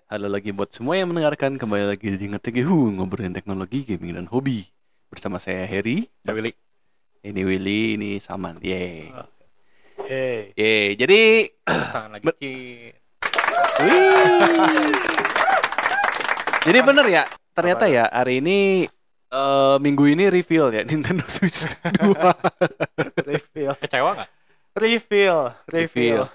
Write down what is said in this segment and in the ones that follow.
Halo lagi buat semua yang mendengarkan, kembali lagi di Ngetegehu, ngobrolin teknologi, gaming, dan hobi. Bersama saya Harry, Willy. ini Willy, ini Saman. Yeay. Hey. Yeay, jadi... Lagi cheat. Wih. Jadi bener ya, ternyata ya hari ini, minggu ini reveal ya, Nintendo Switch 2. Reveal. Kecewa nggak? Reveal.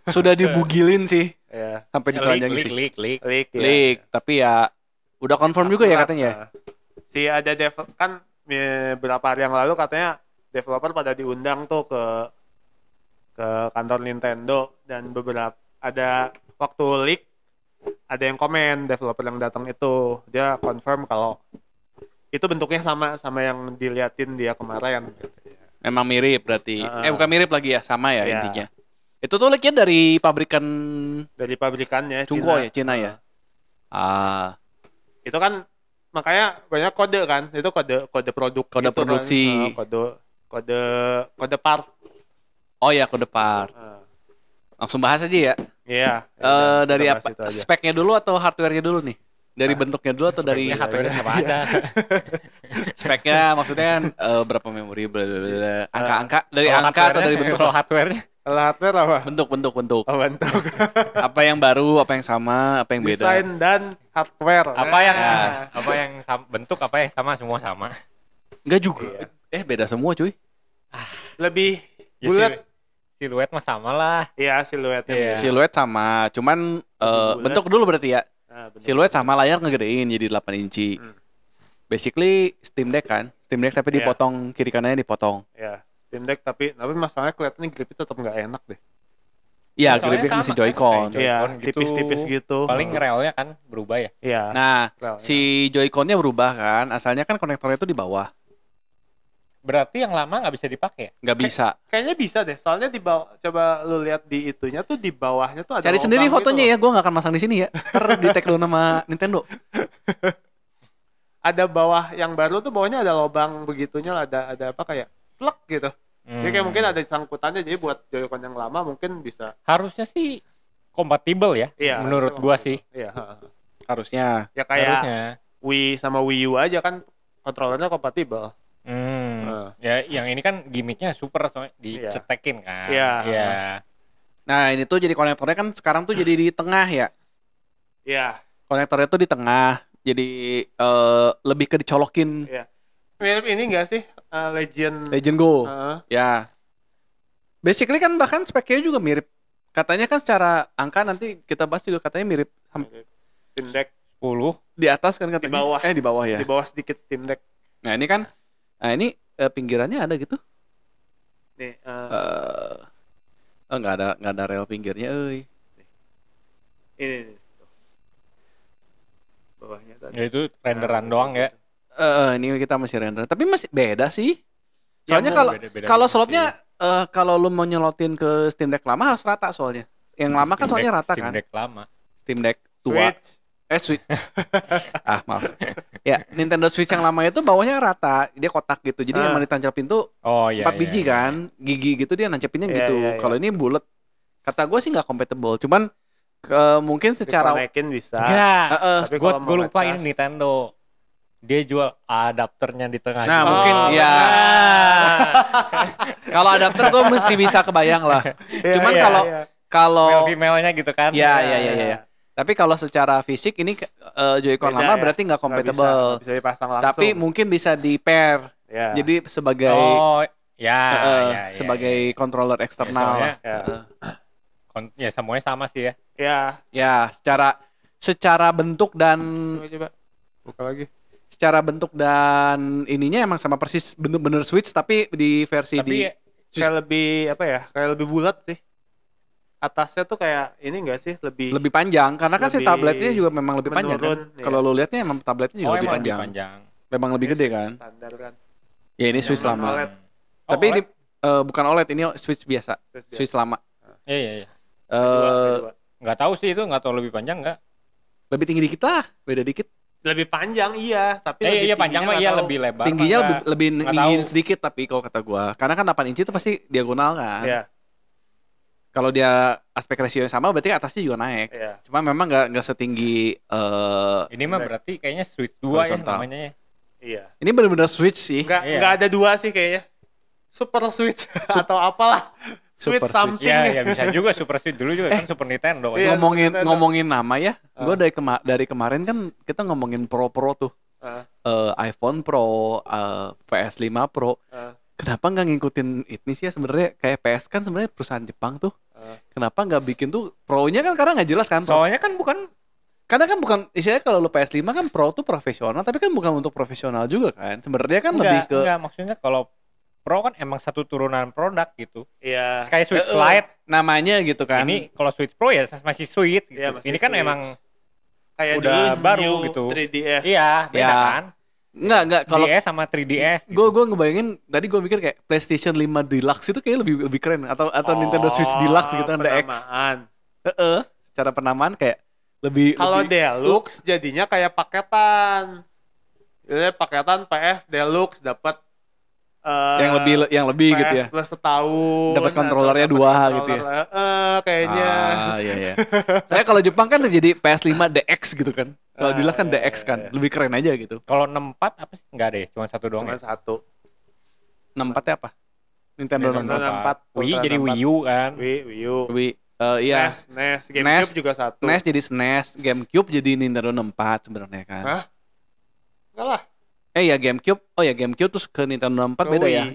Sudah dibugilin sih, Ya. sampai ditelanjangi sih. Leak. Leak ya. Leak, tapi ya udah confirm juga ya katanya. Si ada kan beberapa hari yang lalu katanya developer pada diundang tuh ke kantor Nintendo, dan beberapa ada waktu leak ada yang komen developer yang datang itu, dia confirm kalau itu bentuknya sama yang diliatin dia kemarin. Memang mirip berarti. Bukan mirip lagi ya, sama ya Iya. intinya. Itu tuh leaknya dari pabrikan Dari pabrikannya Cungko Cina. ya, Cina ya. Itu kan makanya banyak kode kan, itu kode produk Kode gitu produksi. kan. Kode part. Oh ya, kode part. Langsung bahas aja ya. Iya. Dari kita bahas apa? itu aja. Speknya dulu atau hardware-nya dulu nih? Dari bentuknya dulu atau dari Speknya HP-nya sama aja. speknya maksudnya kan berapa memori, angka-angka dari Kalau angka atau hardware-nya, dari bentuk? Kalau hardware-nya Kalau hardware apa? Bentuk. Oh, bentuk. Apa yang baru, apa yang sama, apa yang beda? Desain dan hardware. apa yang bentuk apa yang sama, semua sama. Enggak juga. Beda semua cuy. Lebih Ya, bulat. siluet mah sama lah. Iya, siluetnya. Iya. Siluet sama, cuman bulat. bentuk dulu berarti ya. Bentuk. Siluet sama, layar ngegedein jadi 8 inci. Basically Steam Deck kan. Steam Deck tapi Iya. dipotong, kiri kanannya dipotong. Ya, Steam Deck tapi masalahnya kelihatannya gripnya tetap nggak enak deh. Iya, Soalnya gripnya sama masih kan, Joy-Con. kayak Iya, Joy-Con gitu. tipis-tipis gitu. Paling relnya kan berubah ya. Iya. Nah, Well, si Joy-Con-nya berubah kan. Asalnya kan konektornya itu di bawah. Berarti yang lama nggak bisa dipakai ya? Nggak bisa. kayaknya bisa deh. Soalnya di bawah, coba lu lihat di itunya tuh, di bawahnya tuh ada Cari sendiri lubang fotonya gitu ya. Gue nggak akan masang di sini ya. Ntar di tag dulu nama Nintendo. Ada bawah yang baru tuh, bawahnya ada lubang begitunya, ada apa kayak plek gitu. Jadi kayak mungkin ada sangkutannya, jadi buat Joy-Con yang lama mungkin bisa. Harusnya sih kompatibel ya. Iya, menurut harusnya gua kompatibel. sih. Iya. Harusnya. Ya kayak Harusnya. Wii sama Wii U aja kan kontrolernya kompatibel. Ya yang ini kan gimmicknya super, soalnya dicetekin kan. Iya. Iya. Nah, ini tuh jadi konektornya kan sekarang tuh jadi di tengah ya. Iya. Konektornya tuh di tengah. Jadi lebih ke dicolokin Iya. Mirip ini enggak sih? Legend Go. Ya. Basically kan bahkan speknya juga mirip. Katanya kan secara angka nanti kita bahas juga katanya mirip Steam Deck 10. di atas kan katanya. Di bawah. Di bawah ya. di bawah sedikit Steam Deck. Nah, ini kan pinggirannya ada gitu. Nih, Nggak ada rel pinggirnya, euy. ini. Bawahnya tadi. Ya itu renderan doang ya. Ini kita masih render, tapi masih beda sih. Ya, Soalnya mau kalau beda-beda kalau gitu slotnya kalau lu mau nyelotin ke Steam Deck lama harus rata soalnya. Yang lama kan soalnya rata Steam kan. Deck lama. Steam Deck tua. Switch. Switch. Maaf. Ya, Nintendo Switch yang lama itu bawahnya rata, dia kotak gitu. Jadi yang ditancap pintu Oh iya. 4 biji kan, gigi gitu dia nancapinnya Iya, gitu. iya, iya. Kalau ini bulat. Kata gue sih nggak compatible, cuman mungkin secara Dikonekin bisa. Enggak. Tapi Gue kalau mau lupa ngecas- ini Nintendo. Dia jual adapternya di tengah. Nah, juga. mungkin ya. benar. Kalau adapter gue mesti bisa kebayang lah. Iya, Cuman iya, kalau iya. kalau Female-nya gitu kan. ya. Tapi kalau secara fisik ini Joy-Con Beda lama ya. berarti nggak compatible. Nggak bisa dipasang langsung. Tapi mungkin bisa di pair. Ya. Jadi sebagai Oh, ya. sebagai controller eksternal. soalnya- ya. Ya semuanya sama sih ya. Ya. Ya, secara bentuk dan Coba buka lagi. secara bentuk dan ininya emang sama persis bener-bener Switch tapi di versi Tapi Kayak lebih apa ya? Kayak lebih bulat sih. Atasnya tuh kayak ini enggak sih? lebih panjang karena kan si lebih tabletnya juga memang lebih panjang kan. menurun, iya. Kalau lo lihatnya emang tabletnya juga lebih emang panjang. Memang lebih Ini gede Switch kan. Standar kan. Ya ini Switch non lama. OLED. Tapi OLED? ini bukan OLED, ini Switch biasa. Switch biasa. Switch lama. Iya. Kedua. Nggak tahu sih itu, nggak tahu lebih panjang nggak. Lebih tinggi dikit lah, beda dikit. Lebih panjang iya, tapi lebih Iya panjang mah tingginya iya nggak tahu. lebih lebar. Tingginya mah lebih nggak- lebih nggak ninggin tahu. sedikit tapi kalau kata gua. Karena kan 8 inci itu pasti diagonal kan. Iya. Kalau dia aspek ratio yang sama berarti atasnya juga naik. Iya. Cuma memang nggak setinggi Ini mah berarti kayaknya Switch 2 ya Horizontal. namanya ya. Iya. ini benar-benar Switch sih. Iya. Enggak ada 2 sih kayaknya. Super Switch atau apalah. Switch Super something. Ya bisa juga Super Switch dulu juga kan Super Nintendo. Iya. Ngomongin nama ya, gue dari kemarin kan kita ngomongin Pro tuh. iPhone Pro, PS5 Pro. Kenapa nggak ngikutin ini sih ya sebenarnya kayak PS kan sebenarnya perusahaan Jepang tuh. Kenapa nggak bikin tuh Pro-nya kan karena nggak jelas kan. Soalnya kan bukan Karena kan bukan istilahnya kalau lu PS5 kan Pro tuh profesional tapi kan bukan untuk profesional juga kan. Sebenarnya kan lebih ke enggak maksudnya kalau Pro kan emang satu turunan produk gitu. Iya. Kayak Switch Lite namanya gitu kan. ini kalau Switch Pro ya masih Switch gitu. Iya, masih Ini kan Switch. emang Kayak udah dulu baru New gitu. 3DS. iya beda Ya. kan. Enggak kalau DS sama 3DS. Gitu. gue ngebayangin tadi gue mikir kayak PlayStation 5 Deluxe itu kayak lebih keren atau Nintendo Switch Deluxe gitu kan DX. penamaan. Secara penamaan kayak lebih Kalau lebih- Deluxe jadinya kayak paketan. Jadi paketan PS Deluxe dapat yang lebih PS gitu ya. plus setahun. Dapat atau kontrolernya dapat 2 gitu ya. Kayaknya. Iya. Saya kalau Jepang kan jadi PS5 DX gitu kan. Kalau Deluxe kan iya, DX kan, lebih keren aja gitu. Kalau 64 apa sih? Enggak ada ya, cuma satu doang. Cuma Ya? satu. 64-nya apa? Nintendo Nintendo 64. 64. Wii Ultra jadi 64. Wii U kan. Wii U. Wii, iya. NES, GameCube juga satu. NES jadi SNES, GameCube jadi Nintendo 64 sebenarnya kan. Hah? Enggak lah. Ya GameCube, GameCube terus ke Nintendo 64 beda Wii. ya.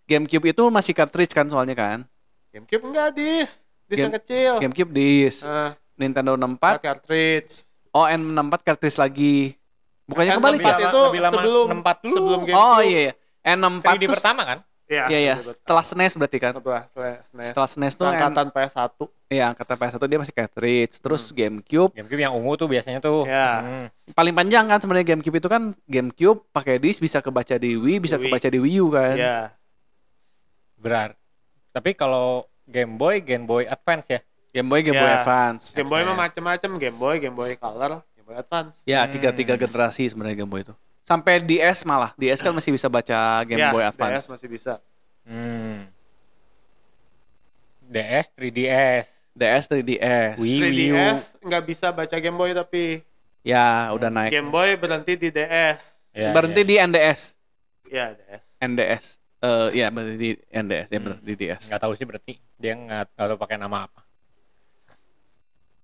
GameCube itu masih cartridge kan soalnya kan. GameCube enggak disc yang kecil. GameCube disc. Ah, Nintendo 64, cartridge. N64 cartridge lagi. Bukannya N64 kebalik ya? itu Lebih lama sebelum 64 dulu. sebelum GameCube. Oh iya. N64 3D tuh pertama kan? Iya, Iya, setelah SNES berarti kan. setelah SNES. Setelah SNES tuh angkatan PS1. Iya, kata PS1 dia masih cartridge. Terus GameCube GameCube yang ungu tuh biasanya tuh. Iya. paling panjang kan sebenarnya GameCube itu kan GameCube pakai disk bisa kebaca di Wii, bisa Wii. kebaca di Wii U kan. Iya. Benar. Tapi kalau Game Boy Advance ya. Game Boy Ya. Advance. Game Boy mah macam-macam, Game Boy Color, Game Boy Advance. Ya, tiga generasi sebenarnya Game Boy itu. Sampai DS malah. DS kan masih bisa baca Game Ya, Boy DS Advance. masih bisa. DS, 3DS. DS 3DS. Wii, 3DS nggak bisa baca Game Boy tapi Ya, udah naik. Game Boy berhenti di DS. Ya, Berhenti ya. di NDS. Iya, DS. NDS. Ya berhenti di NDS ya bener, di DS. Nggak tahu sih berarti dia nggak tahu pakai nama apa.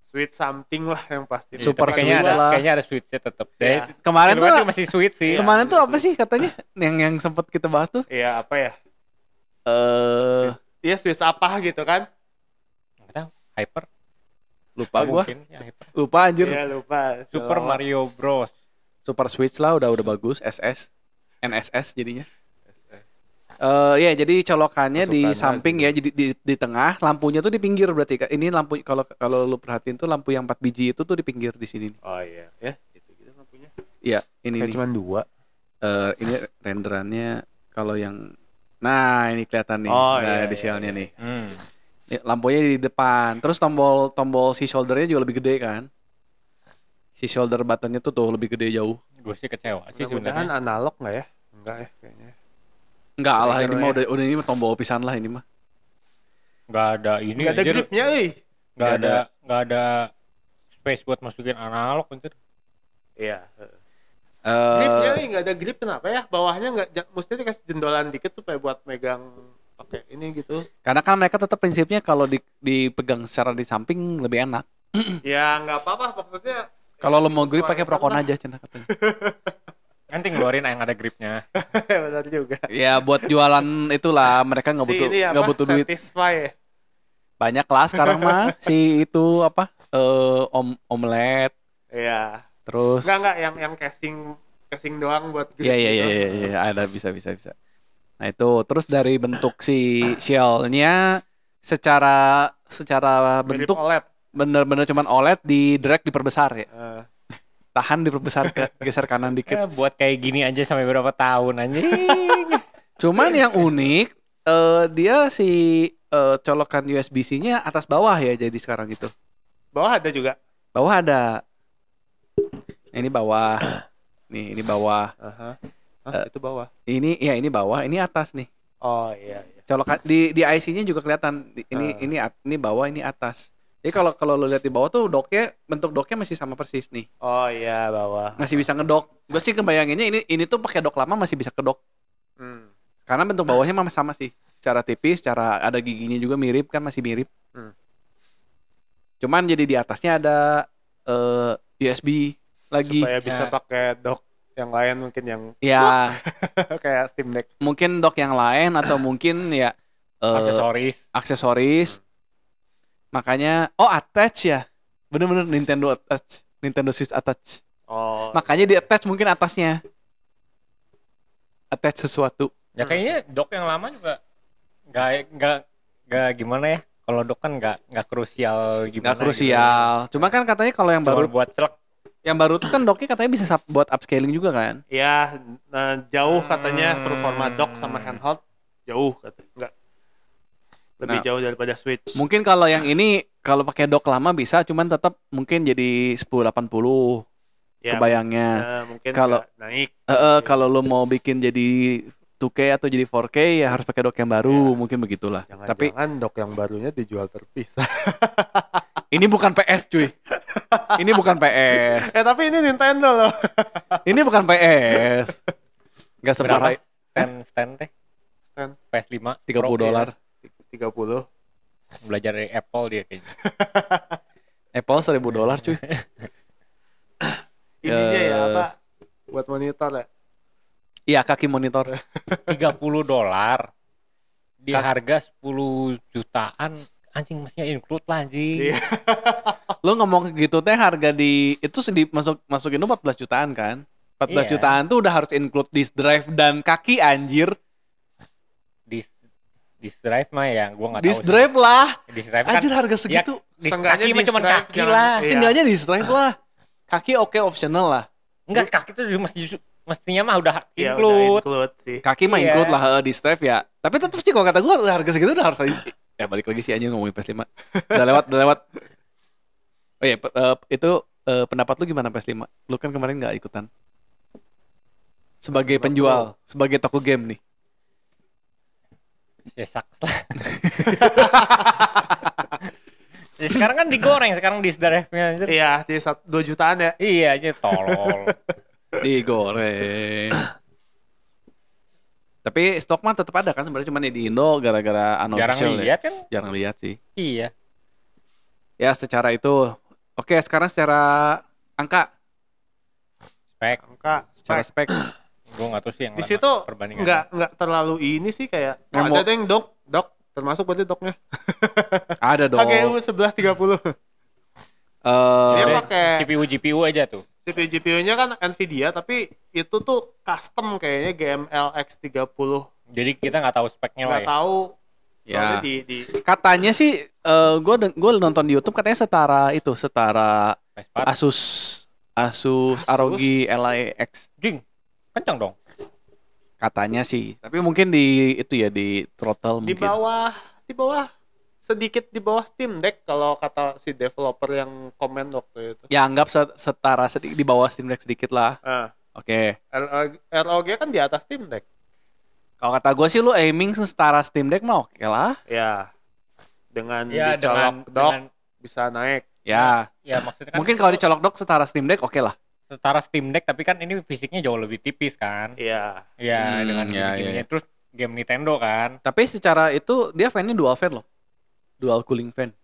Sweet something lah yang pasti. Super Tapi kayaknya Switch ada lah. kayaknya ada Switch-nya tetap. Ya. Kemarin tuh Silhouette masih Switch sih. kemarin tuh ada apa sih katanya yang sempat kita bahas tuh? Iya, apa ya? Eh Iya, Switch apa gitu kan? Nggak tahu. Hyper. lupa gua. Mungkin, ya, Hyper. Lupa anjir. Iya, lupa. Super Mario Bros. Super Switch lah udah bagus, SS. NSS jadinya. Ya jadi colokannya di Kesukaan samping ya, jadi di tengah, lampunya tuh di pinggir berarti. Ini lampu kalau lu perhatiin tuh lampu yang 4 biji itu tuh di pinggir di sini. Oh iya, ya. Gitu lampunya. Iya, ini Kayak nih. cuma 2. Ini renderannya kalau yang ini kelihatan nih. Oh, nah, iya, di iya, sialnya iya. nih. Hmm. Nih, lampunya di depan. Terus tombol si shouldernya juga lebih gede kan. Si shoulder buttonnya tuh lebih gede jauh. Gue sih kecewa sih Mudah-mudahan sebenarnya. analog nggak ya? Enggak ya kayaknya. Enggak lah, ini Trigger-nya. mah udah ini mah tombol pisan lah ini mah. Nggak ada ini. Nggak ada anjir. gripnya, Nggak ada space buat masukin analog anjir. Iya. Eh, Gripnya, nggak ada grip kenapa ya? Bawahnya nggak, mesti dikasih jendolan dikit supaya buat megang pakai ini gitu. karena kan mereka tetap prinsipnya kalau dipegang secara di samping lebih enak. Ya nggak apa-apa maksudnya. Kalau lo mau grip pakai Sesuaikan Procon lah. aja cenah katanya. Nanti ngeluarin yang ada gripnya. Benar juga. Ya buat jualan itulah mereka nggak butuh ini nggak apa? butuh duit. Satisfy ya? Banyak lah sekarang mah si itu apa omelet Iya. terus. Enggak yang casing doang buat grip. Iya, ada bisa. Nah itu terus dari bentuk si shell-nya secara Mirip bentuk OLED. bener-bener cuman OLED di drag diperbesar ya. Eh, Tahan diperbesar ke geser kanan dikit. Ya, buat kayak gini aja sampai berapa tahun anjing. Cuman yang unik dia si colokan USB-C-nya atas bawah ya jadi sekarang gitu. bawah ada juga. Bawah ada. Nah, ini bawah. Ini bawah. Itu bawah. Ini bawah, ini atas nih. Oh iya. colokan di IC-nya juga kelihatan. Ini bawah, ini atas. Jadi kalau lo lihat di bawah tuh bentuk docknya masih sama persis nih. Oh iya, bawah. Masih bisa ngedok. Gue sih kebayanginnya ini tuh pakai dock lama masih bisa kedok. Karena bentuk bawahnya memang sama sih. Secara tipis, secara ada giginya juga mirip kan, masih mirip. Cuman jadi di atasnya ada USB lagi. Supaya bisa pakai dock yang lain mungkin yang ya kayak Steam Deck. Mungkin dock yang lain atau mungkin ya aksesoris. Makanya attach ya. Bener-bener Nintendo attach, Nintendo Switch attach. Oh. Makanya di attach mungkin atasnya. Attach sesuatu. Ya kayaknya dock yang lama juga nggak gimana ya. Kalau dock kan nggak krusial gimana. Nggak krusial. Gitu. Cuma kan katanya kalau yang baru buat celek. Yang baru tuh kan docknya katanya bisa buat upscaling juga kan? Iya, jauh katanya performa dock sama handheld jauh katanya. Lebih jauh daripada Switch. Mungkin kalau yang ini kalau pakai dock lama bisa, cuman tetap mungkin jadi 1080 ya, kebayangnya. Mungkin kalau naik. Kalau lo mau bikin jadi 2K atau jadi 4K ya harus pakai dock yang baru, mungkin begitulah. Tapi dock yang barunya dijual terpisah. Ini bukan PS cuy. Ini bukan PS. Tapi ini Nintendo loh. Ini bukan PS. Gak separah stand PS5 $30. 30. Belajar dari Apple dia kayaknya. Apple $1,000 cuy. Ininya ya apa? Buat monitor ya? Iya, kaki monitor. $30. Di harga 10 jutaan. Anjing mestinya include lah anjing. Lu ngomong gitu teh harga itu masukin lu 14 jutaan kan? 14 jutaan tuh udah harus include disk drive dan kaki anjir. Disk drive mah ya gua enggak tahu. Disk drive lah. Disk drive anjir kan, harga segitu. Ya, kaki mah cuma kaki lah. Seenggaknya disk drive lah. Kaki optional lah. Enggak, kaki tuh mestinya mah udah ya, include. Udah include sih. Kaki mah include lah disk drive ya. Tapi tetap sih kalau kata gua harga segitu udah harus ya balik lagi sih aja ngomongin PS5. Udah lewat. Oh iya, itu pendapat lu gimana PS5? Lu kan kemarin nggak ikutan. Sebagai penjual, sebagai toko game nih. Ya saks lah. Ya, sekarang kan digoreng sekarang disk drive-nya. Iya, jadi 2 jutaan ya. Iya, aja tolol. Digoreng. Tapi stok mah tetap ada kan sebenarnya, cuma di Indo gara-gara unofficial. Jarang lihat kan? Jarang lihat sih. Iya. Ya secara itu. Oke, sekarang secara angka. Secara spek. Gue nggak tahu sih yang di situ nggak terlalu ini sih kayak ada tuh yang dock termasuk berarti docknya. Ada dong. HGU 1130. Dia pakai CPU GPU aja tuh. CPU GPU-nya kan Nvidia tapi itu tuh custom kayaknya GMLX 30. Jadi kita nggak tahu speknya lah. Nggak tahu. Ya. Di katanya sih gue nonton di YouTube katanya setara Asus ROG LAX. Jing. Kencang dong. Katanya sih. Tapi mungkin di throttle di mungkin. Di bawah sedikit di bawah Steam Deck kalau kata si developer yang komen waktu itu. Ya anggap setara di bawah Steam Deck sedikit lah. Oke. ROG kan di atas Steam Deck. Kalau kata gue sih lu aiming setara Steam Deck mah oke lah. Ya. Dengan dicolok dock bisa naik. Ya. Ya maksudnya kan mungkin kalau dicolok dock setara Steam Deck oke lah. Setara Steam Deck tapi kan ini fisiknya jauh lebih tipis kan. Iya. Iya dengan gini-gininya. Terus game Nintendo kan. Tapi secara itu dia fan-nya dual fan loh. Dual cooling fan.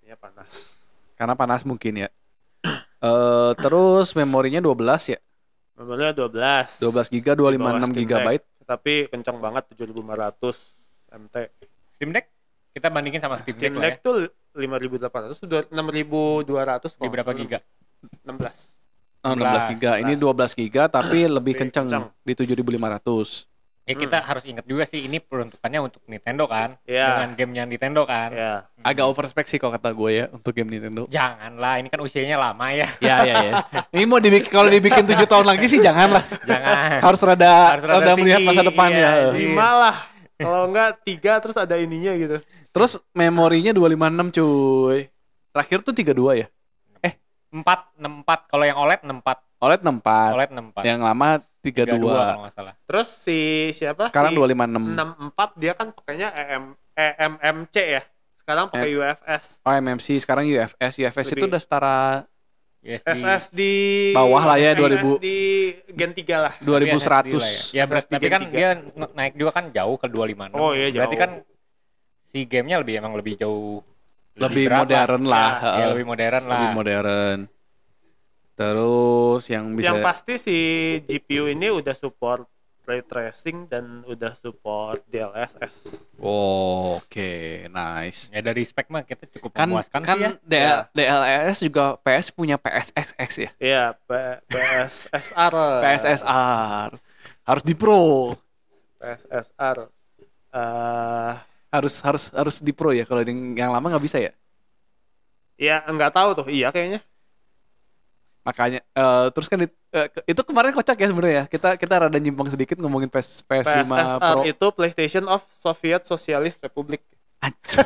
Iya panas. Karena panas mungkin ya. Terus memorinya 12 ya. Memorinya 12 GB 256 GB. Tapi kencang banget 7500 MT. Steam Deck kita bandingin sama Steam Deck lah ya. Steam Deck tuh 5800 6200 di berapa giga? 16 GB. Ini 12 GB tapi lebih kencang di 7500. Ya kita harus ingat juga sih ini peruntukannya untuk Nintendo kan. Dengan gamenya Nintendo kan. Agak overspec sih kalau kata gue ya untuk game Nintendo. Janganlah, ini kan usianya lama ya. Ya. Ini mau kalau dibikin 7 tahun lagi sih janganlah. Jangan. harus rada melihat masa depan ya. 5 lah. Kalau enggak 3 terus ada ininya gitu. Terus memorinya 256 cuy. Terakhir tuh 32 ya? 64. Kalau yang OLED 64. OLED 64. OLED 64. Yang lama 32. kalau nggak salah. Terus siapa? Sekarang si 256. 64 dia kan pakainya MMC ya. Sekarang pakai UFS. Oh, MMC sekarang UFS. UFS itu udah setara SSD bawah lah ya, 2000 SSD Gen 3 lah. 2100. Ya, tapi kan dia naik juga kan jauh ke 256. Oh iya, jauh. Berarti kan si gamenya emang lebih jauh, Lebih berat modern lah. Ya, lebih modern lah. Lebih modern. Terus yang bisa Yang pasti si GPU ini udah support ray tracing dan udah support DLSS. Oh, oke, nice. Ya dari spek mah kita cukup Kan memuaskan sih ya. DLSS juga PS punya PSXX ya. Iya, PSSR. PSSR. Harus di Pro. PSSR. Harus di Pro ya, kalau yang lama nggak bisa ya. Ya nggak tahu tuh, iya kayaknya. Makanya terus kan itu kemarin kocak ya sebenarnya. Kita rada nyimpang sedikit ngomongin PS5 PSSR Pro. itu PlayStation of Soviet Socialist Republic. Anjir.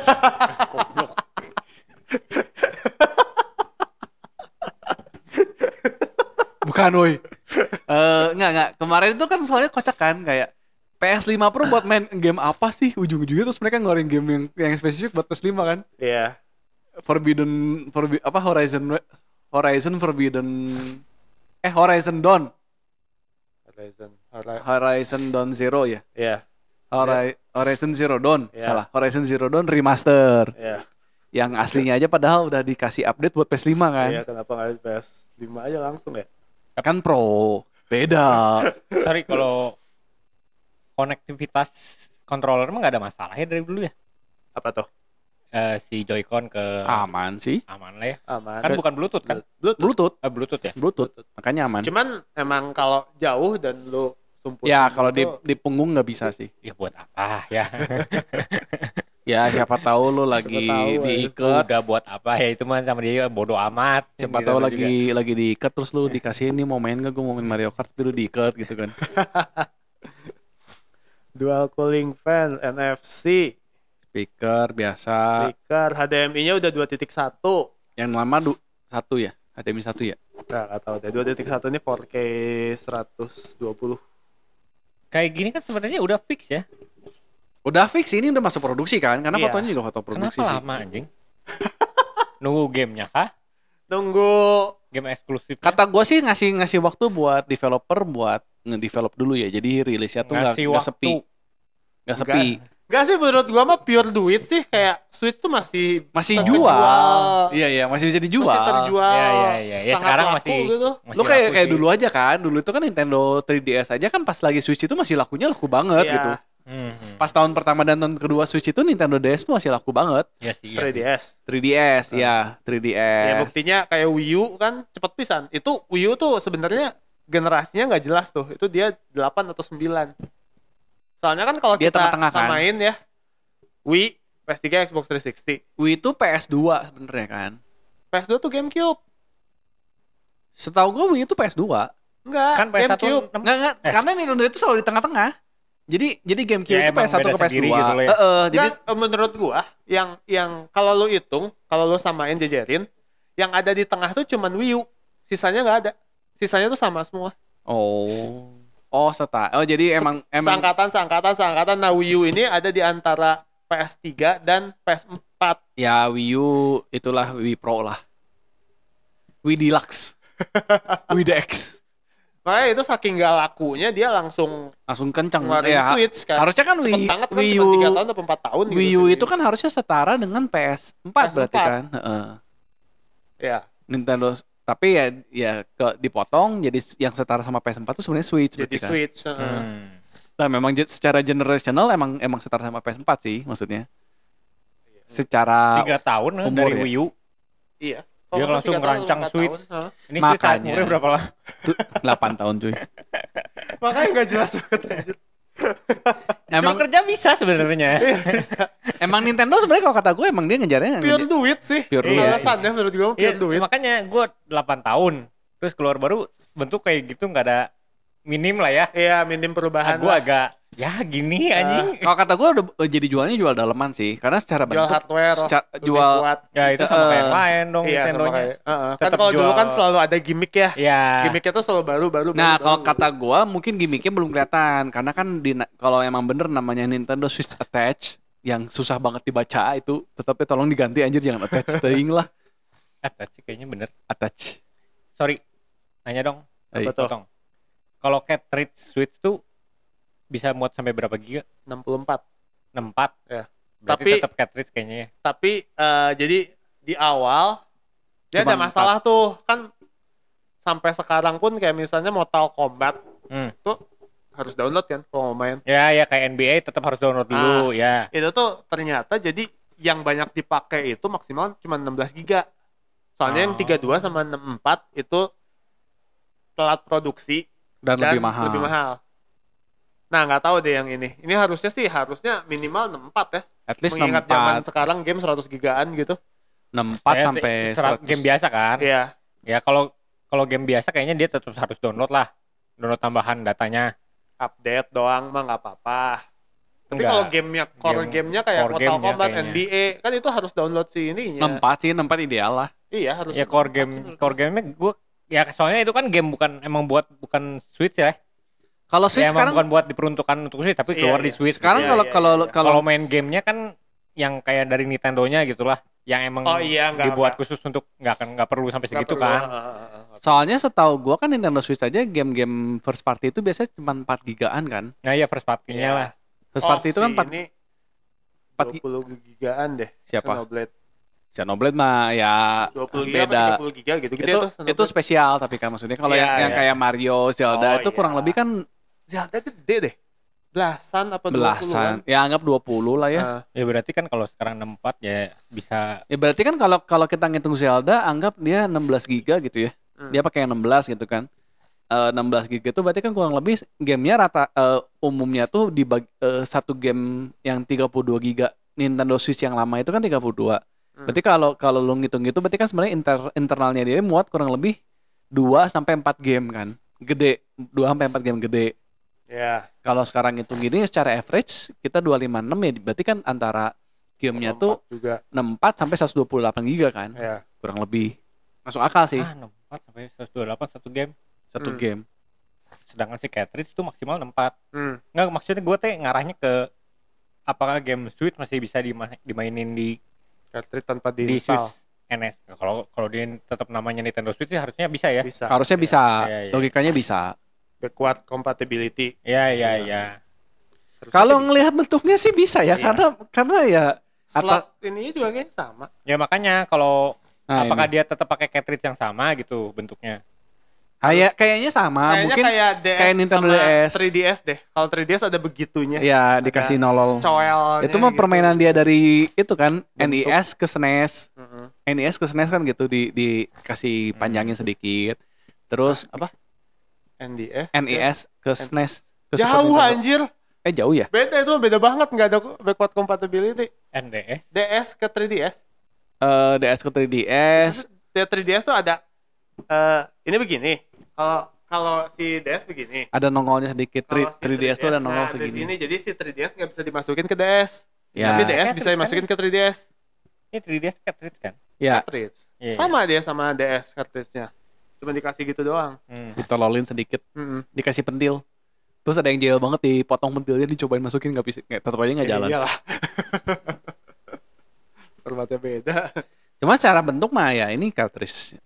Bukan woi. Enggak. Kemarin itu kan soalnya kocak kan, kayak PS5 Pro buat main game apa sih ujung-ujungnya, terus mereka ngeluarin game yang spesifik buat PS5 kan. Iya. Horizon Dawn. Horizon Dawn Zero ya. Iya. Horizon Zero Dawn. Yeah. Salah. Horizon Zero Dawn remaster. Iya. Yang aslinya aja padahal udah dikasih update buat PS5 kan. Iya, kenapa nggak ada PS5 aja langsung ya? Kan Pro. Beda. Sorry, kalau konektivitas controller mah nggak ada masalah ya dari dulu ya. Apa tuh? Si Joy-Con ke Aman sih. aman lah ya. Aman. Kan bukan Bluetooth kan? Bluetooth. Bluetooth ya. Bluetooth. Makanya aman. Cuman emang kalau jauh dan lu sumput Ya kalau gitu, di punggung nggak bisa sih. Ya buat apa ya? Ya siapa tahu lu lagi tahu, diikat. Udah buat apa ya, itu mah sama dia bodoh amat. Siapa Gitu tahu juga. lagi diikat terus lu dikasih ini mau main gak, gue mau main Mario Kart tapi lu diikat gitu kan. dual cooling fan, NFC, Speaker biasa. speaker, HDMI-nya udah 2.1. Yang lama satu ya, HDMI 1 ya. Nah, nggak tahu deh. 2.1 ini 4K 120. Kayak gini kan sebenarnya udah fix ya. Udah fix, ini udah masuk produksi kan, karena Iya. fotonya juga foto produksi Kenapa sih. lama anjing? Nunggu gamenya kah? Nunggu Game eksklusif. Kata gue sih ngasih waktu buat developer buat nge-develop dulu ya, jadi rilisnya tuh nggak sepi. Nggak sepi. Enggak sih, menurut gua mah pure duit sih. Kayak Switch tuh masih jual. Iya, masih bisa dijual. Masih terjual. Iya. Ya Sangat sekarang laku masih gitu. Lu kayak dulu aja kan, dulu itu kan Nintendo 3DS aja kan pas lagi Switch itu masih laku banget Iya. gitu. Hmm. Pas tahun pertama dan tahun kedua Switch itu Nintendo DS tuh masih laku banget. Iya sih. 3DS. 3DS, ya 3DS. Ya buktinya kayak Wii U kan cepet pisan. Itu Wii U tuh sebenarnya generasinya nggak jelas tuh. Itu dia 8 atau 9. Soalnya kan kalau Dia kita tengah-tengah kan? samain ya, Wii, PS3, Xbox 360. Wii itu PS2 sebenarnya kan. PS2 tuh GameCube. Setahu gue Wii itu PS2. Enggak, Kan PS1 GameCube. Enggak, karena Nintendo itu selalu di tengah-tengah. Jadi GameCube Ya, itu emang PS1 beda ke PS2. sendiri gitu loh ya. Jadi Nggak, menurut gua yang kalau lu hitung, kalau lu samain jajarin, yang ada di tengah tuh cuman Wii U. Sisanya nggak ada. Sisanya tuh sama semua. jadi emang Seangkatan. Nah, Wii U ini ada di antara PS3 dan PS4. ya Wii U itulah Wii Pro lah. Wii Deluxe. Wii DX. Makanya itu saking gak lakunya dia langsung Langsung kencang. ngeluarin Ya, Switch kan. harusnya kan Cepet Wii, banget kan, Wii cuma U 3 tahun atau 4 tahun gitu. Wii U sih. itu kan harusnya setara dengan PS4 berarti kan. Ya. Nintendo tapi ya dipotong jadi yang setara sama PS4 itu sebenarnya Switch Jadi berarti kan. Switch. Nah, memang secara generational emang setara sama PS4 sih maksudnya. Secara 3 tahun umur dari ya. Wii U. Iya. Dia Kalau langsung 3 tahun, ngerancang 4 Switch. tahun, Ini Switch Makanya. umurnya berapa lah? 8 tahun cuy. Makanya gak jelas banget lanjut. Emang kerja bisa sebenarnya. emang Nintendo sebenarnya kalau kata gue emang dia ngejarnya Pure duit sih. Pure duit. Alasannya menurut gue Iya, pure duit. makanya gue 8 tahun. Terus keluar baru bentuk kayak gitu nggak ada minim lah ya. Iya, minim perubahan. Gue lah. agak Ya gini anjing. Kalau kata gue udah jadi jualnya jual daleman sih, karena secara Jual bentuk hardware, lebih jual kuat. Ya itu sama kayak yang lain dong Iya, sama Nintendo-nya. kayak. Kan Tetap kalau dulu jual. kan selalu ada gimmick ya. Iya. Gimmicknya tuh selalu baru. Nah, baru, kalau baru. kata gua mungkin gimmicknya belum kelihatan karena kan kalau emang bener namanya Nintendo Switch Attach yang susah banget dibaca itu, tetapi tolong diganti anjir, jangan attach teuing lah. Attach sih kayaknya bener. Attach. Sorry. Nanya dong. Hey. Apa tuh? Potong. Kalau cartridge Switch tuh bisa muat sampai berapa giga? 64. 64. Ya. Berarti Tapi- tetap cartridge kayaknya ya. Tapi jadi di awal dia ada Cuman masalah tuh kan sampai sekarang pun kayak misalnya Mortal Kombat tuh harus download kan kalau mau main. Ya kayak NBA tetap harus download dulu ya. Itu tuh ternyata jadi yang banyak dipakai itu maksimal cuma 16 giga. Soalnya yang 32 sama 64 itu telat produksi Dan lebih mahal. Lebih mahal. Nah, nggak tahu deh yang ini. Ini harusnya minimal 64 ya. At least Mengingat zaman 64, sekarang game 100 gigaan gitu. 64 Ya, sampai serat 100. game biasa kan. Iya. Ya kalau game biasa kayaknya dia tetap harus download lah. Download tambahan datanya. Update doang mah nggak apa-apa. Tapi Enggak. kalau gamenya core gamenya kayak core Mortal gamenya Kombat, kayaknya. NBA kan itu harus download si ininya. 64 sih, 64 ideal lah. Iya harus. Ya core game-nya gue ya soalnya itu kan game bukan Switch ya. Kalau Switch Ya, emang sekarang bukan buat diperuntukkan untuk Switch tapi keluar Iya, di iya. Switch. sekarang Iya, kalau iya, kalau iya. kalau Kalau main gamenya kan yang kayak dari Nintendo-nya gitulah, yang emang Oh iya, dibuat enggak. khusus untuk nggak perlu sampai Nggak segitu perlu, kan. soalnya setahu gua kan Nintendo Switch aja game-game first party itu biasanya cuma 4 gigaan kan. Nah ya first party-nya Iya. lah. First party itu kan 4 ini 4 20 gigaan deh. Siapa? Xenoblade. Xenoblade mah ya 20 giga beda. 30 giga gitu-gitu itu ya tuh Xenoblade. itu spesial tapi kan maksudnya kalau Iya, yang iya. kayak Mario, Zelda Oh, itu kurang iya. lebih kan Zelda gede deh. Belasan apa 20-an. belasan. Ya anggap 20 lah ya. Nah, Ya berarti kan kalau sekarang 64 ya bisa Ya berarti kan kalau kita ngitung Zelda anggap dia 16 giga gitu ya. Dia pakai yang 16 gitu kan. 16 giga itu berarti kan kurang lebih gamenya umumnya tuh satu game yang 32 giga Nintendo Switch yang lama itu kan 32. Berarti kalau lu ngitung gitu berarti kan sebenarnya internalnya dia muat kurang lebih 2 sampai 4 game kan. Gede, 2 sampai 4 game gede. ya. Kalau sekarang hitung gini secara average kita 256 ya berarti kan antara gamenya tuh 24 juga. 64 sampai 128 giga kan. Ya. Kurang lebih. Masuk akal sih 64 sampai 128 satu game. satu game. Sedangkan si cartridge itu maksimal 64. Hmm. Nggak, maksudnya gue teh ngarahnya ke apakah game Switch masih bisa dimainin di Cartridge tanpa di diinstal. Switch NS. Kalau dia tetap namanya Nintendo Switch sih harusnya bisa ya. Bisa. Harusnya bisa. Iya, iya. Logikanya bisa. Backward compatibility. Iya. Harusnya Kalau sih ngelihat bentuknya sih bisa ya Iya. karena ya bisa. Slot ini juga kayaknya sama. Ya makanya kalau Nah, apakah ini. dia tetap pakai cartridge yang sama gitu bentuknya. Kayaknya sama Kayaknya mungkin kayak DS kayak Nintendo sama DS. 3DS deh. Kalau 3DS ada begitunya. Ya dikasih nolol. Coelnya Itu mah gitu. permainan dia dari itu kan Bentuk. NES ke SNES. Mm-mm. NES ke SNES kan gitu dikasih panjangin sedikit. Terus apa? NDS. NES ke SNES ke Super Jauh Nintendo. anjir. Jauh ya? Beda itu beda banget nggak ada backward compatibility. NDS. DS ke 3DS. DS ke 3DS. Dia 3DS tuh ada ini begini. Kalau si DS begini. Ada nongolnya sedikit. Kalau si 3DS tuh ada nongol nah, di segini. sini jadi si 3DS nggak bisa dimasukin ke DS. Ya. Tapi DS bisa Cartridge dimasukin ke 3DS. Ini 3DS cartridge kan? Ya, Cartridge. Iya. Sama dia sama DS cartridge-nya. Cuma dikasih gitu doang. ditololin sedikit, Mm-mm. dikasih pentil. Terus ada yang jahil banget dipotong pentilnya dicobain masukin nggak bisa, tetap aja nggak jalan. Iyalah. Formatnya beda. Cuma secara bentuk mah ya ini cartridge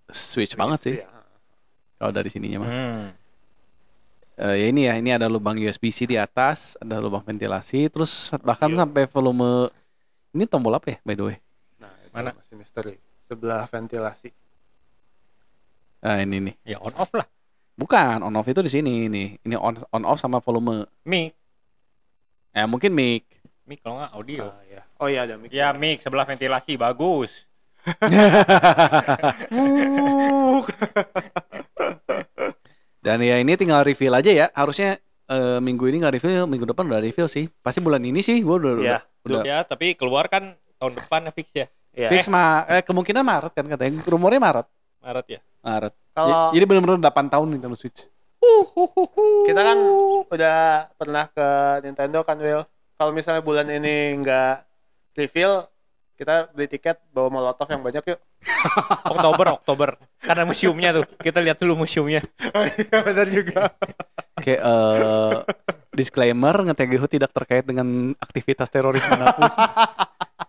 Switch banget sih Ya. kalau dari sininya mah. Ya ini ada lubang USB-C di atas, ada lubang ventilasi, terus bahkan Audio. sampai volume ini tombol apa ya by the way? Nah, itu Mana? masih misteri. Sebelah ventilasi. Nah ini nih, Ya on off lah. bukan on off itu di sini nih. Ini on off sama volume. Mic. Ya mungkin mic. Mic kalau nggak audio. Ah, ya. Oh iya ada mic. Ya mic sebelah ventilasi bagus. Dan ya ini tinggal reveal aja ya. Harusnya minggu ini nggak reveal, minggu depan udah reveal sih. Pasti bulan ini sih gue Iya. udah Ya tapi keluar kan tahun depan fix ya. Iya. fix kemungkinan Maret kan katanya. Rumornya Maret. Maret ya. Maret. Kalau Jadi benar-benar 8 tahun Nintendo Switch. Kita kan udah pernah ke Nintendo kan, Will. Kalau misalnya bulan ini nggak reveal, kita beli tiket bawa molotov yang banyak yuk. Oktober. Karena museumnya tuh. Kita lihat dulu museumnya. Oh iya benar juga. Oke, disclaimer, nge-TGH tidak terkait dengan aktivitas teroris manapun.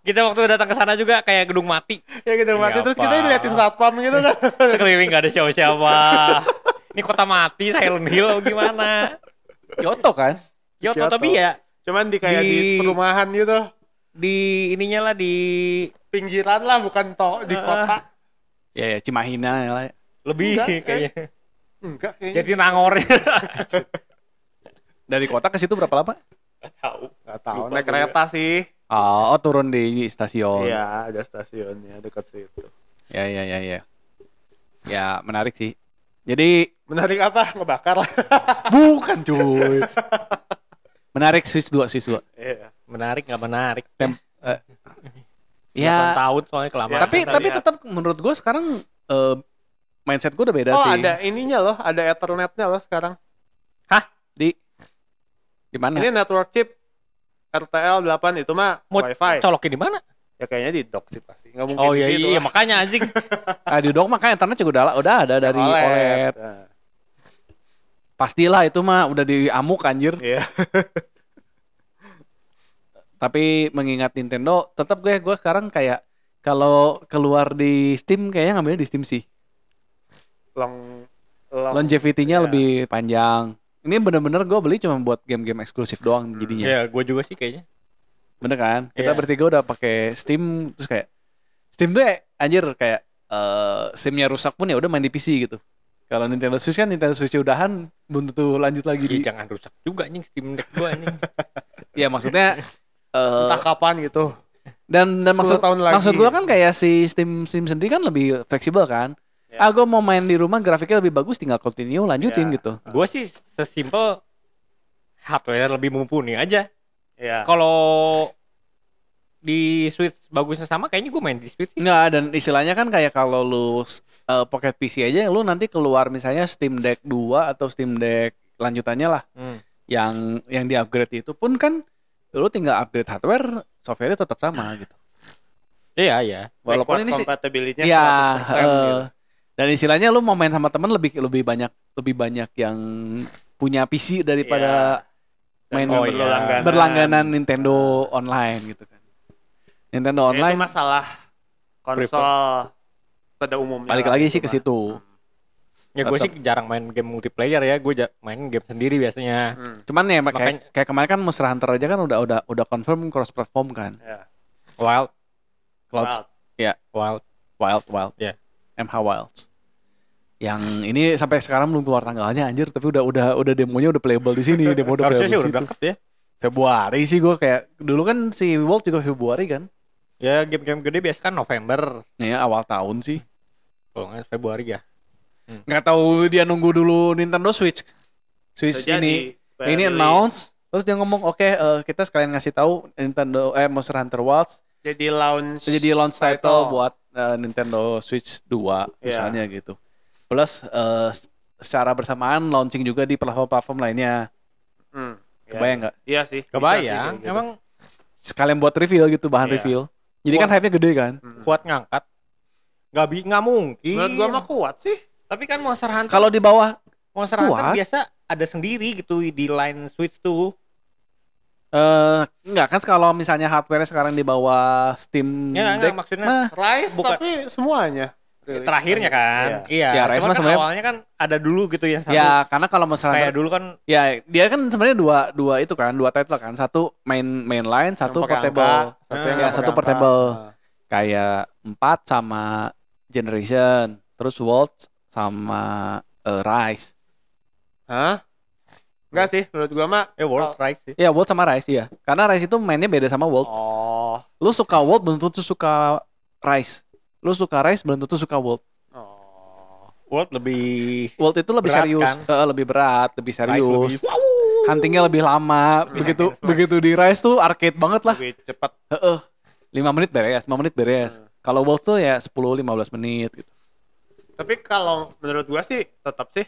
Kita waktu datang ke sana juga kayak gedung mati. Ya gitu mati terus apa? kita diliatin satpam gitu kan. Sekeliling gak ada siapa-siapa. Ini kota mati, Silent Hill atau gimana? Kyoto kan? Kyoto tapi ya Cuman di kayak di perumahan gitu. di ininya lah di Pinggiran lah bukan di kota. Ya, Cimahina lah. lebih Enggak, kayaknya. Enggak kayaknya. Jadi Nangor. Dari kota ke situ berapa lama? Gak tahu. Enggak tahu. Lupa Naik gue. kereta sih. Oh, turun di stasiun. Iya, ada stasiunnya dekat situ. Ya. Ya, menarik sih. Jadi Menarik apa? Ngebakar lah. bukan cuy. Menarik Switch 2. Iya. Menarik gak menarik? Ya, 8 tahun soalnya kelamaan. Ya, tapi kita lihat. tetap menurut gue sekarang mindset gue udah beda Oh, sih. ada ininya loh, ada Ethernetnya loh sekarang. Di mana? Ini network chip RTL 8 itu mah Mau WiFi. colokin di mana? Ya kayaknya di dock sih pasti. Nggak mungkin Oh di iya situ iya lah. makanya anjing. Di dock makanya internet juga udah ada dari OLED. Nah, Pastilah itu mah udah diamuk anjir. Iya. Tapi mengingat Nintendo, tetap gue sekarang kayak kalau keluar di Steam kayaknya ngambilnya di Steam sih. Long Longevity-nya ya. lebih panjang. Ini bener-bener gue beli cuma buat game-game eksklusif doang jadinya. Ya gue juga sih kayaknya. Bener kan? Kita Iya. bertiga udah pakai Steam, terus kayak Steam tuh anjir kayak SIM-nya rusak pun ya udah main di PC gitu. Kalau Nintendo Switch kan Nintendo Switch udahan belum tentu lanjut lagi di. Jangan rusak juga anjing Steam Deck gue anjing. Ya maksudnya Entah kapan gitu. dan 10 maksud tahun lagi. maksud gue kan kayak si Steam sendiri kan lebih fleksibel kan. Ya. Gue mau main di rumah grafiknya lebih bagus tinggal continue lanjutin Ya. gitu. Gue sih sesimpel hardware lebih mumpuni aja. Iya. Kalau di Switch bagusnya sama kayaknya gue main di Switch sih. Enggak, dan istilahnya kan kayak kalau lu Pocket PC aja lu nanti keluar misalnya Steam Deck 2 atau Steam Deck lanjutannya lah. Yang di-upgrade itu pun kan lu tinggal upgrade hardware, software-nya tetap sama gitu. Iya iya. Walaupun Backward ini sih compatibility-nya ya 100% gitu. dan istilahnya lu mau main sama temen lebih banyak yang punya PC daripada main Dan berlangganan. berlangganan Nintendo online gitu kan. Nintendo Ya, online itu masalah konsol pada umumnya. balik lah lagi gitu sih ke mah. situ. Ya gue Tetep. sih jarang main game multiplayer ya. Gue main game sendiri biasanya. Cuman ya Makanya- kayak kemarin kan Monster Hunter aja kan udah confirm cross platform kan. Ya. Wild. Clouds Wild. Wild. Ya. MH Wilds. Yang ini sampai sekarang belum keluar tanggalnya anjir, tapi udah demonya udah playable di sini, demo udah Harusnya playable sih di udah situ. deket ya. Februari sih gue kayak dulu kan si World juga Februari kan. Ya game-game gede biasa kan November. Ya awal tahun sih. Kalau nggak Februari ya. Nggak tahu dia nunggu dulu Nintendo Switch. Switch Bisa ini jadi, supaya ini rilis. announce terus dia ngomong oke, kita sekalian ngasih tahu Nintendo Monster Hunter Wilds Jadi launch title buat Nintendo Switch 2 Iya. misalnya gitu. Plus secara bersamaan launching juga di platform-platform lainnya. Ya. Kebayang nggak? Iya sih. bisa sih Kebayang. kayak gitu. Emang Sekalian buat reveal gitu, bahan Iya. reveal. Jadi kan Wah. hype-nya gede kan. kuat ngangkat. Nggak mungkin. Menurut gua mah kuat sih. Tapi kan Monster Hunter. Kalau di bawah Monster Hunter kuat. biasa ada sendiri gitu di line Switch tuh. enggak kan kalau misalnya hardware sekarang di bawah Steam Ya Deck enggak maksudnya mah, Rise Bukan. tapi semuanya. rilis. terakhirnya kan. Iya. Iya. Ya, Rise Cuman mah kan sebenarnya- awalnya kan ada dulu gitu yang satu. ya karena kalau Monster Kayak Hunter dulu kan ya dia kan sebenarnya dua itu kan, dua title kan. Satu mainline, satu Yang pakai portable. angka, satu yang Ya, nggak satu pakai portable. angka. Kayak 4 sama Generation, terus World sama Rise. Hah? Enggak sih, menurut gua mah. World Rise sih. Ya World sama Rise ya. Karena Rise itu mainnya beda sama World. Oh. Lu suka World belum tentu suka Rise. Lu suka Rise belum tentu suka World. Oh. World lebih World itu lebih Berat, serius, kan? lebih berat, lebih Rise serius. lebih wow. Huntingnya lebih lama. Lebih Begitu hack and slash. begitu di Rise tuh arcade banget lah. Lebih cepat. 5 menit beres, 5 menit beres. Kalau World tuh ya 10-15 menit gitu. Tapi kalau menurut gua sih tetap sih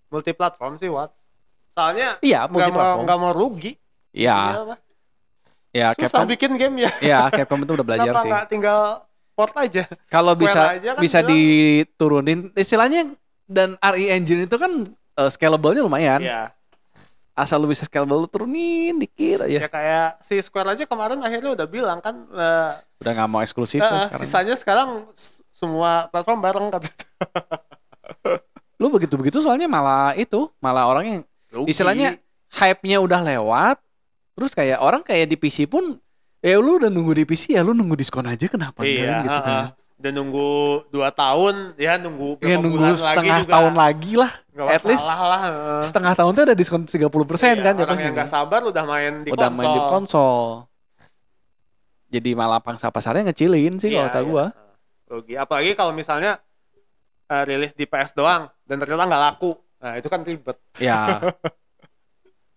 multi platform sih Watts. Soalnya Iya, multi-platform. nggak mau rugi. Iya. Ya, Susah Capcom. bikin game ya. Ya, Capcom itu udah belajar Kenapa sih. nggak tinggal port aja? Kalau Square bisa aja kan bisa bilang. diturunin istilahnya, dan RE Engine itu kan scalable-nya lumayan. Iya. Asal lu bisa scalable, lu turunin dikit Ya aja. kayak si Square aja kemarin akhirnya udah bilang kan Udah nggak mau eksklusif kan sekarang. sisanya sekarang semua platform bareng kata. Lu begitu-begitu soalnya malah orang yang Rugi. istilahnya hype-nya udah lewat. Terus kayak orang kayak di PC pun, lu udah nunggu di PC ya lu nunggu diskon aja, kenapa Iya, enggak gitu kan. udah nunggu 2 tahun, ya nunggu Ya berapa nunggu bulan lagi setengah juga. tahun lagi lah. Nggak At least masalah lah. setengah tahun tuh ada diskon 30% Iya, kan orang jatuhnya. yang nggak sabar udah main di Udah konsol. main di konsol. Jadi malah pangsa pasarnya ngecilin sih Iya, kalau kata iya. gua. Rugi. Apalagi kalau misalnya rilis di PS doang dan ternyata nggak laku. Nah, itu kan ribet. Ya,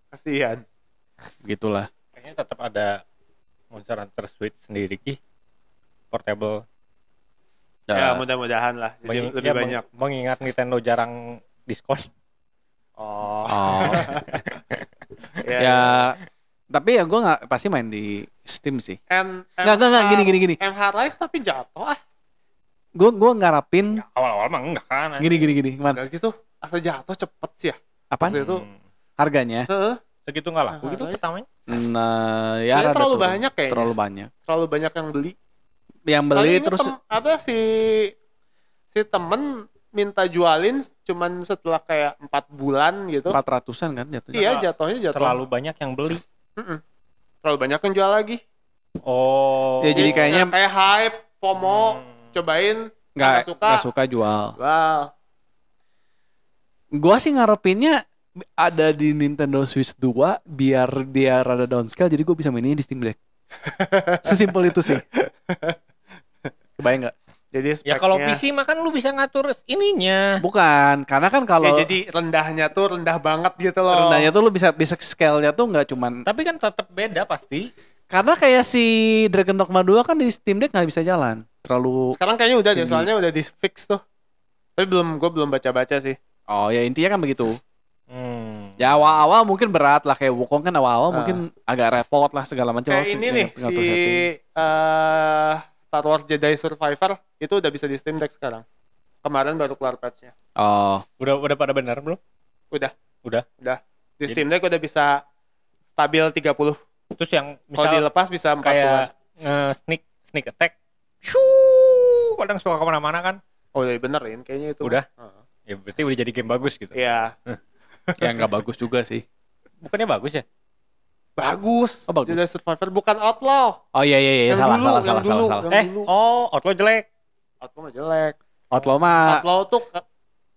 Kasihan. gitulah. Kayaknya tetap ada Monster Hunter Switch sendiri Ki. Portable. Ya, mudah-mudahan lah. Jadi lebih banyak. Mengingat Nintendo jarang diskon. Oh. Oh. Ya, tapi ya gua nggak pasti main di Steam sih. Nggak, gini. MH Rise tapi jatuh Gua ngarapin Awal-awal mah enggak kan. gini. Gimana? Enggak gitu. Asal jatuh cepet sih ya. Apaan? Waktu itu. Harganya? Heeh. Segitu enggak laku gitu Rise. pertamanya. Nah, Kayaknya rada terlalu turun. banyak kayaknya. Terlalu banyak. Terlalu banyak yang beli. Yang beli Kali ini terus apa si temen minta jualin cuman setelah kayak 4 bulan gitu. 400-an kan jatuhnya. Iya, jatuhnya jatuh. Terlalu banyak yang beli. Terlalu banyak yang jual lagi. Oh. Ya, jadi kayaknya kayak hype, FOMO, cobain, nggak suka. suka jual. Wow. Gua sih ngarepinnya ada di Nintendo Switch 2 biar dia rada downscale jadi gue bisa mainnya di Steam Deck. Sesimpel itu sih. Kebayang nggak? Jadi Ya kalau speknya- PC mah kan lu bisa ngatur ininya. Bukan, karena kan kalau Ya, jadi rendahnya tuh rendah banget gitu loh. rendahnya tuh lu bisa scale-nya tuh nggak cuman Tapi kan tetap beda pasti. karena kayak si Dragon Dogma 2 kan di Steam Deck nggak bisa jalan. Terlalu Sekarang kayaknya udah deh, tinggi. soalnya udah di fix tuh. Tapi gue belum baca-baca sih. Oh ya intinya kan begitu. Ya awal-awal mungkin berat lah kayak Wukong kan awal-awal mungkin agak repot lah segala macam. Kayak ini nih si Star Wars Jedi Survivor itu udah bisa di Steam Deck sekarang. Kemarin baru keluar patch-nya. Oh, Udah pada benar belum? Udah. Udah. Di Steam Deck udah bisa stabil 30. Terus yang Kalau misal dilepas bisa 40. kayak sneak attack. Shuu, kadang suka kemana-mana kan. Oh, udah benerin kayaknya itu. Udah. Heeh. Ya berarti udah jadi game bagus gitu. Iya. ya nggak bagus juga sih. Bukannya bagus ya? Bagus. Oh, bagus. Jedi Survivor bukan Outlaw. Oh iya Yang salah dulu, yang salah dulu. salah. Yang dulu. Outlaw jelek. Outlaw mah jelek. Outlaw mah Outlaw tuh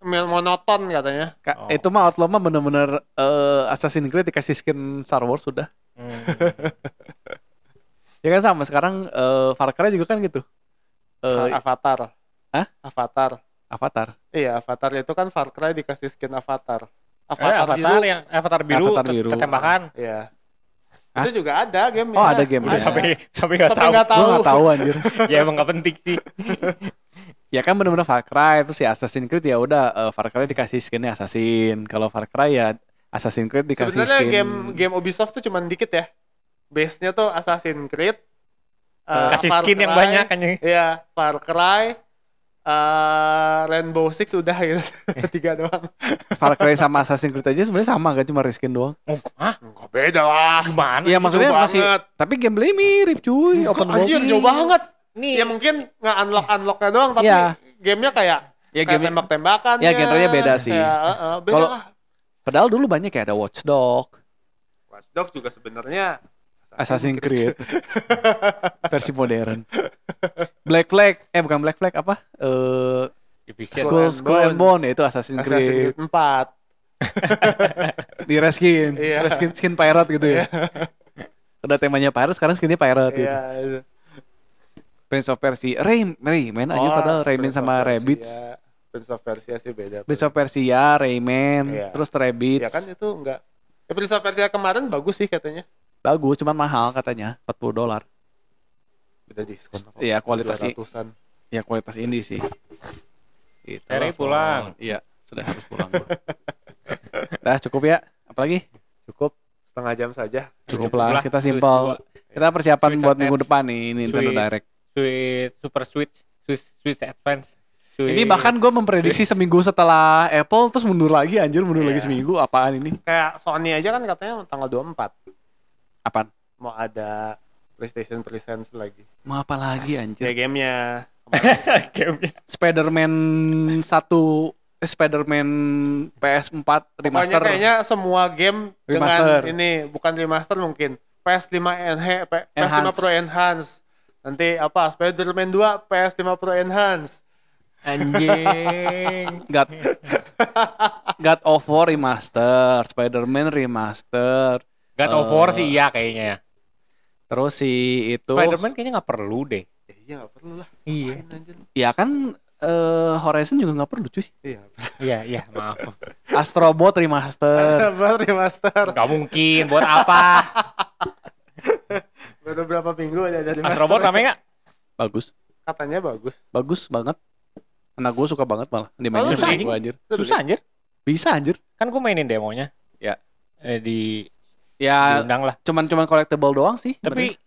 monoton katanya. itu mah Outlaw mah bener-bener Assassin's Creed dikasih skin Star Wars sudah. Ya kan sama sekarang Far Cry juga kan gitu. Avatar. Hah? Avatar. Iya, Avatar itu kan Far Cry dikasih skin Avatar. Avatar biru, Avatar biru. ketembakan. Iya. Hah? Itu juga ada game. Oh, ada game. Udah Iya. sampai nggak tahu. nggak tahu. Gue nggak tahu anjir. Ya emang nggak penting sih. Ya kan bener-bener Far Cry itu si Assassin's Creed ya udah Far Cry dikasih skinnya Assassin. Kalau Far Cry ya Assassin's Creed dikasih Sebenarnya skin. game Ubisoft tuh cuman dikit ya. Base-nya tuh Assassin's Creed. Kasih Far skin yang Cry, banyak kan. Iya, Far Cry, Rainbow Six udah gitu. 3 doang. Far Cry sama Assassin's Creed aja sebenarnya sama kan cuma reskin doang. Hah? Enggak beda lah. Gimana? Iya maksudnya jauh masih banget. tapi gameplay mirip cuy. Open world. Anjir, jauh banget. Nih. Ya mungkin unlocknya doang, tapi Iya. gamenya kayak Ya, kayak game- tembak-tembakan. Ya, genrenya beda sih. Beda Kalau- lah. Padahal dulu banyak kayak ada Watch Dogs, Watch Dogs juga sebenarnya Assassin's Creed versi modern. Black Flag, bukan Black Flag apa? Division. Skull and Bone ya, itu Assassin's Assassin's Creed Creed 4. di reskin, Iya. skin pirate gitu ya. Udah temanya pirate sekarang skinnya pirate gitu. Iya. itu. Prince of Persia, Rayman aja padahal Rayman Prince sama of Persia. Rabbids. Prince of Persia sih beda. Prince of Persia, Rayman, Iya. terus Rabbids. Ya kan itu enggak. Prince of Persia kemarin bagus sih katanya. Bagus, cuman mahal katanya, $40. Beda diskon. Iya, kualitas sih. 200-an. Ya kualitas indie sih. Gitu Harry lah, pulang. Iya, sudah harus pulang gua. Dah cukup ya. Apalagi? Cukup setengah jam saja. Cukup Cukup lah. lah. Kita Terus simpel. dua. Kita persiapan Switch buat Advance. minggu depan nih Nintendo Switch. Direct. Super Switch Advance. Ini bahkan gue memprediksi seminggu setelah Apple terus mundur lagi anjir, mundur lagi Iya. seminggu. Apaan ini? Kayak Sony aja kan katanya tanggal 24 Apaan? mau ada PlayStation Presents lagi. Mau apa lagi anjir? Ya gamenya. gamenya. Spider-Man 1 Spider-Man PS4 Pokoknya remaster. kayaknya semua game Remaster. dengan ini bukan remaster mungkin PS5 PS5 Enhance. Pro Enhance. Nanti apa Spider-Man 2 PS5 Pro Enhance. Anjing. God of War remaster, Spider-Man remaster. God of War sih iya kayaknya ya. Terus si itu Spider-Man kayaknya nggak perlu deh. Ya, iya nggak perlu lah. Iya. Main anjir. ya kan Horizon juga nggak perlu cuy. Iya. Iya, maaf. Astrobot remaster. Baru remaster. Gak mungkin, buat apa? Baru berapa minggu aja dari Astrobot rame nggak? Bagus. Katanya bagus. Bagus banget. Anak gue suka banget malah. Dimainin Susah, sama anjing. gue anjir. Susah anjir. Bisa anjir. Kan gue mainin demonya. Ya. Diundang Ya lah. cuman collectible doang sih. Tapi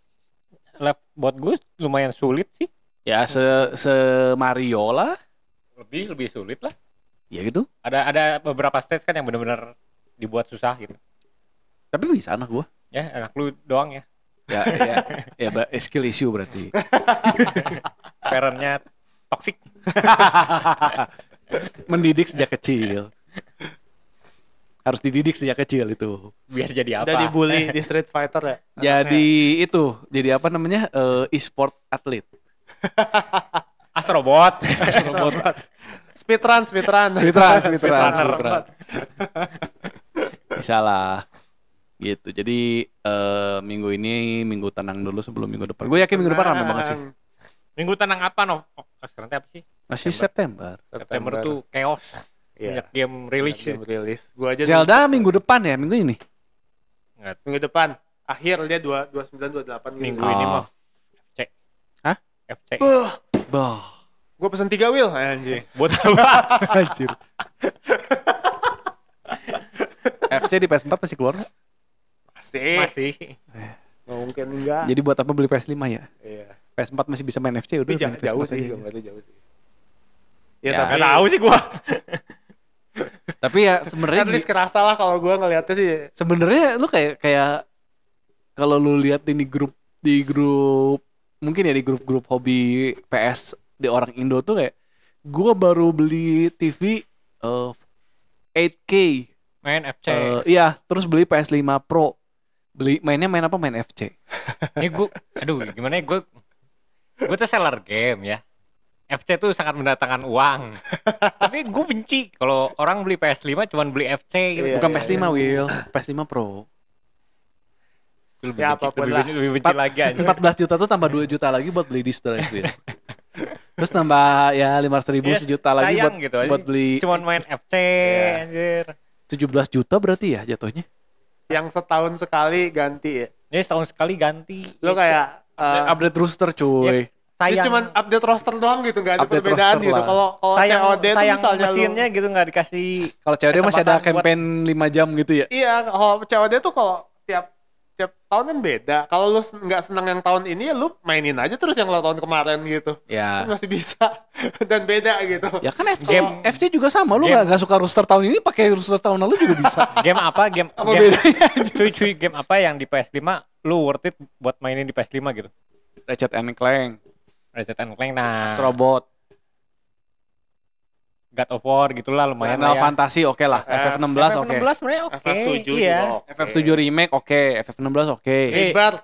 buat gue lumayan sulit sih. ya se Mario lah. Lebih sulit lah. Ya gitu. Ada beberapa stage kan yang benar-benar dibuat susah gitu. Tapi bisa anak gue. Ya, anak lu doang ya. Skill issue berarti. Parentnya toxic. Mendidik sejak kecil. Harus dididik sejak kecil itu. Biar jadi apa? Udah dibully di Street Fighter ya. Jadi itu, jadi apa namanya? E-sport atlet. Astrobot. Speedrun. Speedrun. Bisa lah. Gitu. Jadi minggu ini minggu tenang dulu sebelum minggu depan. Gue yakin minggu depan ramai banget sih. Minggu tenang apa, Nov? Sekarang apa sih? Masih September. September tuh chaos. Iya. Banyak game rilis. Game rilis. Gua aja Zelda minggu depan ya, minggu ini. minggu depan. Akhir dia 29 28 gitu. Minggu Oh. ini mah FC. Hah? FC. Bah. Gua pesen 3 wheel anjing. Buat apa? Anjir. FC di PS4 masih keluar nggak? Masih. Nggak mungkin enggak. Jadi buat apa beli PS5 ya? Iya. PS4 masih bisa main FC udah Tapi main jauh PS4 sih, aja. gua jauh sih. Ya, Ya, tapi Gak tahu sih gua. Tapi ya sebenarnya at least kerasa lah kalau gua ngeliatnya sih. sebenarnya lu kayak kalau lu lihat di grup mungkin ya di grup hobi PS di orang Indo tuh kayak gua baru beli TV 8K. Main FC. Iya, terus beli PS5 Pro. Main apa? Main FC. Ini gua gimana ya, gua tuh seller game ya. FC tuh sangat mendatangkan uang. Tapi gue benci kalau orang beli PS5 cuman beli FC gitu. Iya, Bukan iya, PS5 Will, PS5 Pro. Lebih Ya, benci, apapun lebih lah. benci, lebih benci lagi aja. 14 juta tuh tambah 2 juta lagi buat beli disk drive Will. Terus tambah ya 500.000 Yes, sejuta lagi sayang buat gitu aja. buat beli Cuman main FC anjir. 17 juta berarti ya jatuhnya. Yang setahun sekali ganti ya. Ini setahun sekali ganti. Lo kayak Update rooster cuy. dia Sayang. cuman update roster doang gitu, nggak ada Update perbedaan roster gitu. lah. Kalau sayang, COD tuh sayang misalnya mesinnya gitu nggak dikasih. Kalau COD masih ada kesempatan buat- campaign 5 jam gitu ya. iya, kalau COD tuh kalau tiap tahun kan beda. Kalau lu nggak senang yang tahun ini ya lu mainin aja terus yang lo tahun kemarin gitu. Ya. Kan masih bisa dan beda gitu. Ya kan Game- FC juga sama, lu Game- nggak suka rooster tahun ini pakai rooster tahun lalu juga bisa. Game apa? Game Apa game, bedanya? cuy game apa yang di PS5 lu worth it buat mainin di PS5 gitu? Ratchet and Clank, Ratchet and Clank, nah Astrobot, God of War gitulah lumayan Final lah ya. Fantasy oke lah, FF16 oke. FF16 sebenarnya oke. FF7 Iya. juga oke. FF7 remake oke, FF16 oke. Rebirth.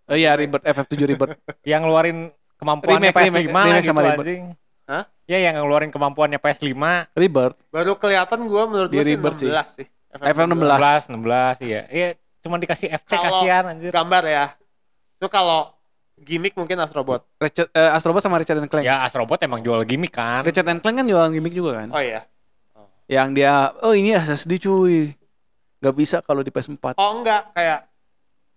Oh iya Rebirth, FF7 Rebirth. Yang ngeluarin kemampuannya Remake, PS5 lah remake gitu sama Rebirth. anjing. Hah? Ya yang ngeluarin kemampuannya PS5. Rebirth, Baru kelihatan gua menurut Di gua sih Rebirth sih. 16 sih. FF16. 16 iya. Iya cuma dikasih FC Kalau kasihan anjir. gambar ya. Itu kalau gimmick mungkin Astrobot. Astrobot sama Ratchet and Clank. Ya Astrobot emang jual gimmick kan. Ratchet and Clank kan jualan gimmick juga kan. Oh iya. Yang dia, oh ini SSD cuy. Gak bisa kalau di PS4. Oh enggak, kayak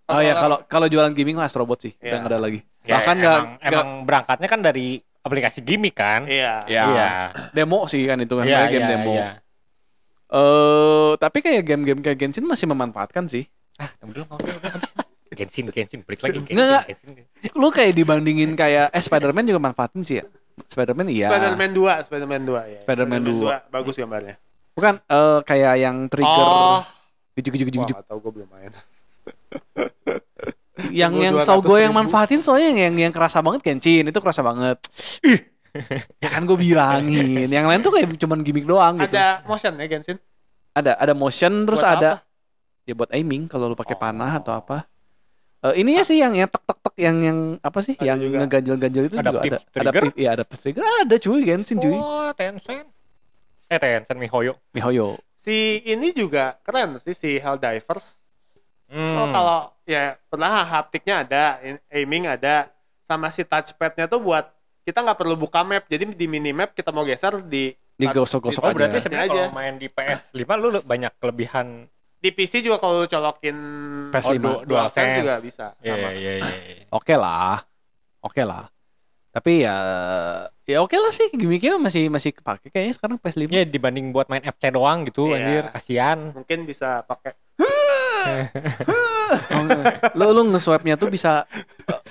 Oh ya kalau jualan gimmick mah Astrobot sih, Iya. udah nggak ada lagi. Ya, Bahkan emang berangkatnya kan dari aplikasi gimmick kan. iya. ya, Iya. demo sih kan itu kan, Iya, kayak game iya, demo. iya. Tapi kayak game-game kayak Genshin masih memanfaatkan sih. Tunggu dulu, udah habis. Genshin, break lagi Enggak. Genshin. Lu kayak dibandingin kayak Spider-Man juga manfaatin sih ya. Spider-Man iya. Spider-Man 2 ya. Spider-Man 2. Bagus gambarnya. Bukan kayak yang trigger Wah, gak tau, gue belum main. yang gue yang manfaatin soalnya yang kerasa banget Genshin itu kerasa banget. Ya kan gue bilangin. Yang lain tuh kayak cuman gimmick doang gitu. Ada motion ya Genshin? Ada motion terus Buat ada apa? ya buat aiming kalau lu pakai panah atau apa. Ininya sih yang tek tek tek yang apa sih? Ada Yang juga. ngeganjel-ganjel itu juga Adaptive ada. trigger? Adaptive trigger ada cuy Genshin cuy. Oh, Tencent MiHoYo. MiHoYo. Si ini juga keren sih, si Helldivers. Kalau ya pernah haptiknya ada, aiming ada, sama si touchpadnya tuh buat kita nggak perlu buka map, jadi di minimap kita mau geser Digosok-gosok Oh, berarti aja. sebenarnya aja. kalau main di PS5 lu banyak kelebihan. Di PC juga kalau lu colokin PS5. DualSense juga bisa. Sama. Iya. Oke lah. Tapi ya oke lah sih gimmicknya masih kepake kayaknya sekarang PS5. Ya dibanding buat main FC doang gitu, Iya. anjir, kasihan. Mungkin bisa pakai Lu nge-swipe-nya tuh bisa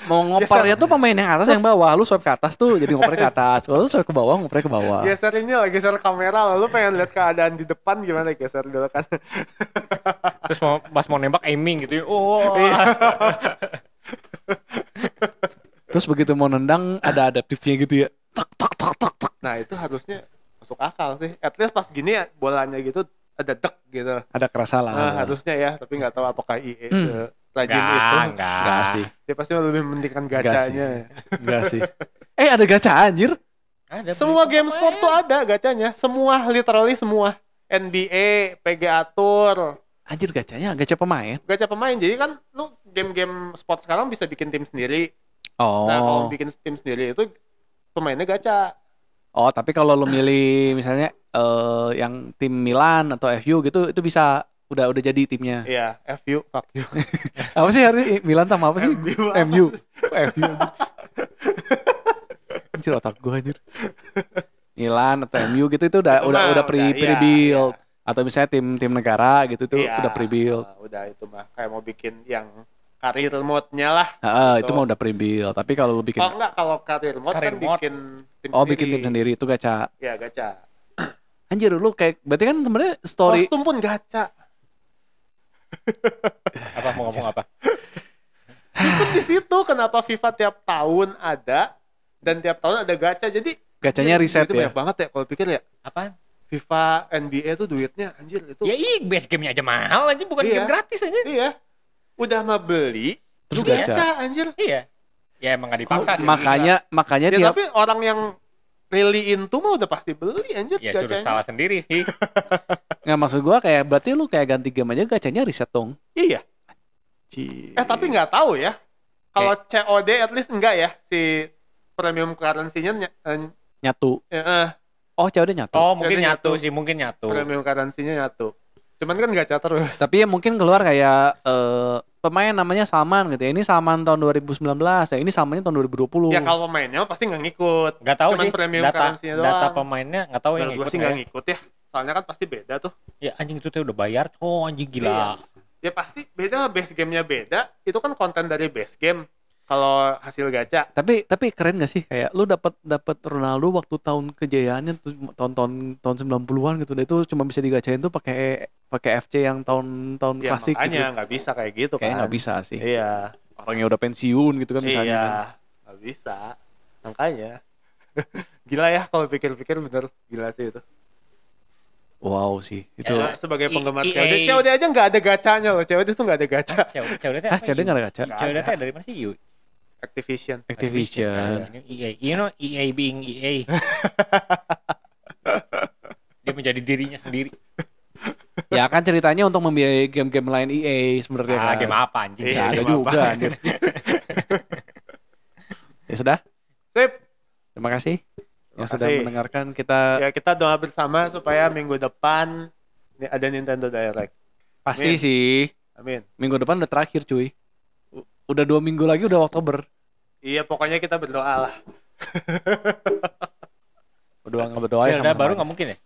mau ngopernya tuh pemain yang atas yang bawah, lu swipe ke atas tuh jadi ngoper ke atas. Kalau lu swipe ke bawah ngoper ke bawah. geser ini lah, geser kamera, lalu pengen lihat keadaan di depan gimana, geser dulu kan. Terus pas mau nembak aiming gitu. Oh. Terus begitu mau nendang ada adaptifnya gitu ya. Tak. Nah itu harusnya masuk akal sih. At least pas gini ya, bolanya gitu ada dek gitu. Ada kerasa lah. Nah, harusnya ya, tapi nggak tahu apakah EA serajin itu. Enggak sih. Dia pasti lebih mementingkan gacanya. Enggak sih. Ada gacha anjir. Ada Semua game sport tuh ada gacanya. Semua, literally semua. NBA, PGA Tour, Anjir gacanya, gacha pemain. gacha pemain. Jadi kan lu game-game sport sekarang bisa bikin tim sendiri. Oh. Nah kalau bikin tim sendiri itu pemainnya gacha. Oh, tapi kalau lu milih misalnya yang tim Milan atau FU gitu itu bisa udah jadi timnya. Iya, FU, fuck you. Apa sih hari Milan sama apa sih? MU. MU. FU. Anjir otak gua anjir. Milan atau MU gitu itu udah Iya, pre-build. Atau misalnya tim negara gitu itu Iya, udah pre-build. udah itu mah kayak mau bikin yang career mode-nya lah. Heeh, Gitu. itu mah udah pre-build. Tapi kalau lu bikin Oh enggak, kalau career mode Career kan mode. bikin tim Oh, sendiri. bikin tim sendiri itu gacha. Ya gacha. Anjir lu kayak berarti kan sebenarnya story Kostum pun gacha. Apa mau ngomong apa? Justru di situ kenapa FIFA tiap tahun ada dan tiap tahun ada gacha. Jadi Gacanya anjir, riset itu ya? banyak banget ya kalau pikir ya. Apaan? FIFA, NBA tuh duitnya anjir itu. Ya base gamenya aja mahal aja, bukan Iya. game gratis aja. Iya. Udah mah beli Terus terus gacha. gacha anjir. Iya. Ya emang gak dipaksa sih. makanya Ya tiap tapi orang yang really into mah udah pasti beli anjir Ya suruh gacanya. salah sendiri sih. nggak maksud gua kayak berarti lu kayak ganti game aja gacanya riset dong. Iya. Ci. Tapi nggak tahu ya. Kalau COD at least enggak ya si premium currency-nya Nyatu. Oh, COD nyatu. Oh mungkin Jadi nyatu nyatu. sih, mungkin nyatu. premium currency-nya nyatu. Cuman kan gacha terus. Tapi ya mungkin keluar kayak pemain namanya Salman gitu ya. Ini Salman tahun 2019, ya ini Salmannya tahun 2020. Ya kalau pemainnya pasti nggak ngikut. Gak tahu Cuman sih premium data currency-nya doang. data pemainnya nggak tahu yang Menurut gua ikut sih nggak ya. ngikut ya. Soalnya kan pasti beda tuh. Ya anjing itu tuh udah bayar. Oh anjing gila. Iya. Ya pasti beda lah, base game-nya beda. Itu kan konten dari base game. Kalau hasil gacha. Tapi keren gak sih kayak lu dapat Ronaldo waktu tahun kejayaannya tuh tahun 90-an gitu. Dan itu cuma bisa digacain tuh pakai FC yang tahun Ya klasik gitu. makanya nggak bisa kayak gitu Kayaknya kan. nggak bisa sih. Iya. Orangnya udah pensiun gitu kan misalnya. Iya. kan. Nggak bisa. Makanya. Gila ya kalau pikir-pikir, bener gila sih itu. Wow sih. Itu Ya, sebagai penggemar EA. COD, COD aja nggak ada gacanya loh. COD tuh nggak ada gacha. COD COD nggak ada gacha. COD dari mana sih? Activision. Activision. Ini EA. You know EA being EA. Dia menjadi dirinya sendiri. Ya kan ceritanya untuk membiayai game-game lain EA sebenarnya Ah, kan. game apa anjing? Iya, Ya, ada game juga apa? anjir. Ya sudah. Sip. Terima kasih yang Terima sudah kasih. mendengarkan kita. Ya kita doa bersama supaya minggu depan ada Nintendo Direct. Pasti Amin. sih. Amin. Minggu depan udah terakhir cuy. Udah 2 minggu lagi udah Oktober. Iya pokoknya kita berdoa lah. Berdoa nggak berdoa ya Zelda sama-sama baru aja. nggak mungkin ya?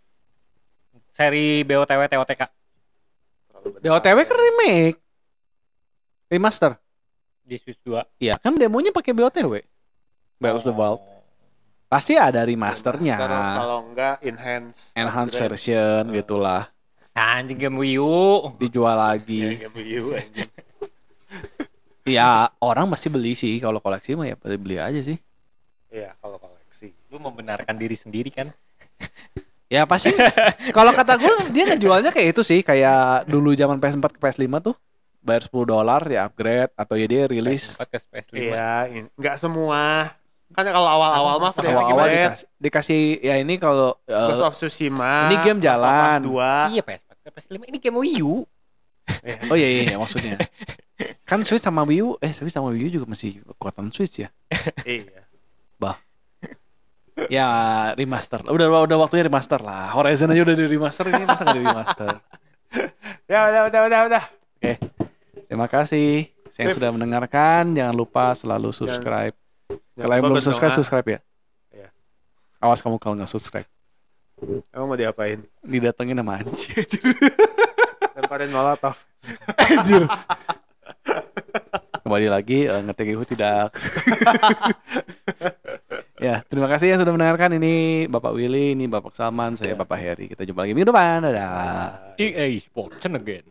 seri BOTW TOTK. BOTW kan remake. Remaster. Di Switch 2. Iya, kan demonya pakai BOTW. Breath of the Wild. Pasti ada remasternya. Kalau enggak enhance upgrade. Version gitulah. Anjing game Wii U. Dijual Ya, lagi. game Wii U anjing. Ya, orang pasti beli sih. Kalau koleksi mah ya pasti beli aja sih. Iya, kalau koleksi. Lu membenarkan diri sendiri kan? Ya pasti. Kalau kata gue dia ngejualnya kayak itu sih. Kayak dulu zaman PS4 ke PS5 tuh. Bayar $10 ya upgrade. Atau ya dia rilis. PS4 ke PS5. Iya, enggak semua. Kan kalau awal-awal mah free Awal-awal upgrade. dikasih ya ini kalau Ghost of Tsushima. ini game Last of Us jalan. 2. Iya PS4 ke PS5. Ini game Wii U. Oh iya maksudnya. Kan Switch sama Wii U, Switch sama Wii U juga masih kekuatan Switch ya. Iya. Bah. Ya remaster. Udah waktunya remaster lah. Horizon aja udah di remaster, ini masa nggak di remaster. Ya udah. Oke. Terima kasih yang Sip. sudah mendengarkan. Jangan lupa selalu subscribe. Kalau yang belum subscribe ya. Iya. Awas kamu kalau nggak subscribe. Emang mau diapain? Didatengin sama anjing. Lemparin molotov. Anjir. Kembali lagi ngetik ihu tidak. Ya, terima kasih yang sudah mendengarkan. Ini Bapak Willy, ini Bapak Salman, saya Bapak Heri. Kita jumpa lagi minggu depan. Dadah. EA Sports again.